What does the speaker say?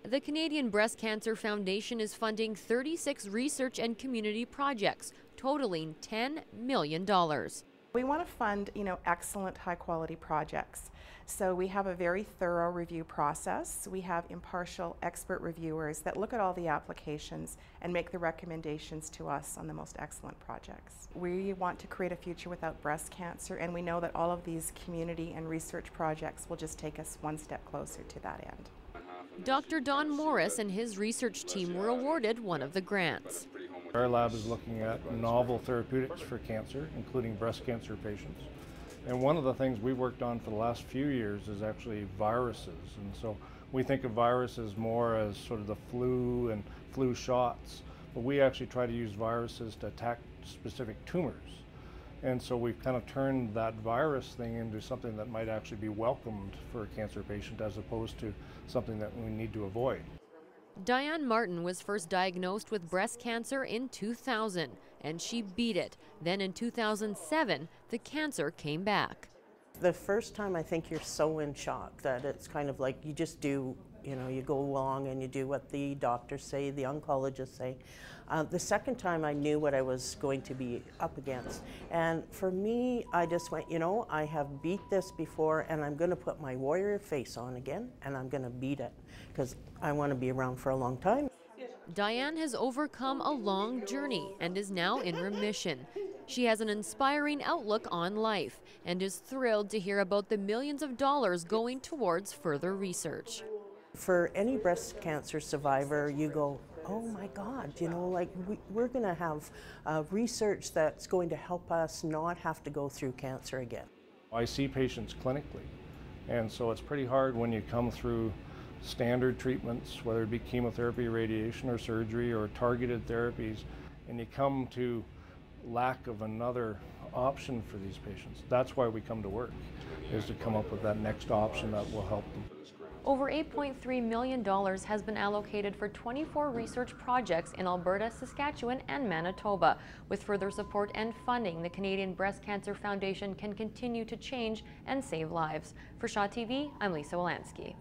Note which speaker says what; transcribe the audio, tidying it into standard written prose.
Speaker 1: The Canadian Breast Cancer Foundation is funding 36 research and community projects, totaling $10 million.
Speaker 2: We want to fund, excellent high-quality projects. So we have a very thorough review process. We have impartial expert reviewers that look at all the applications and make the recommendations to us on the most excellent projects. We want to create a future without breast cancer, and we know that all of these community and research projects will just take us one step closer to that end.
Speaker 1: Dr. Don Morris and his research team were awarded one of the grants.
Speaker 3: Our lab is looking at novel therapeutics for cancer, including breast cancer patients. And one of the things we've worked on for the last few years is actually viruses. And so we think of viruses more as sort of the flu and flu shots, but we actually try to use viruses to attack specific tumors. And so we've kind of turned that virus thing into something that might actually be welcomed for a cancer patient as opposed to something that we need to avoid.
Speaker 1: Diane Martin was first diagnosed with breast cancer in 2000, and she beat it. Then in 2007, the cancer came back.
Speaker 4: The first time I think you're so in shock that it's kind of like you just do, you go along and you do what the doctors say, the oncologists say. The second time I knew what I was going to be up against. And for me, I just went, I have beat this before and I'm going to put my warrior face on again and I'm going to beat it because I want to be around for a long time.
Speaker 1: Diane has overcome a long journey and is now in remission. She has an inspiring outlook on life and is thrilled to hear about the millions of dollars going towards further research.
Speaker 4: For any breast cancer survivor, you go, oh my God, we're going to have research that's going to help us not have to go through cancer again.
Speaker 3: I see patients clinically, and so it's pretty hard when you come through standard treatments, whether it be chemotherapy, radiation, or surgery, or targeted therapies, and you come to lack of another option for these patients. That's why we come to work, is to come up with that next option that will help them.
Speaker 1: Over $8.3 million has been allocated for 24 research projects in Alberta, Saskatchewan, and Manitoba. With further support and funding, the Canadian Breast Cancer Foundation can continue to change and save lives. For Shaw TV, I'm Lisa Wolansky.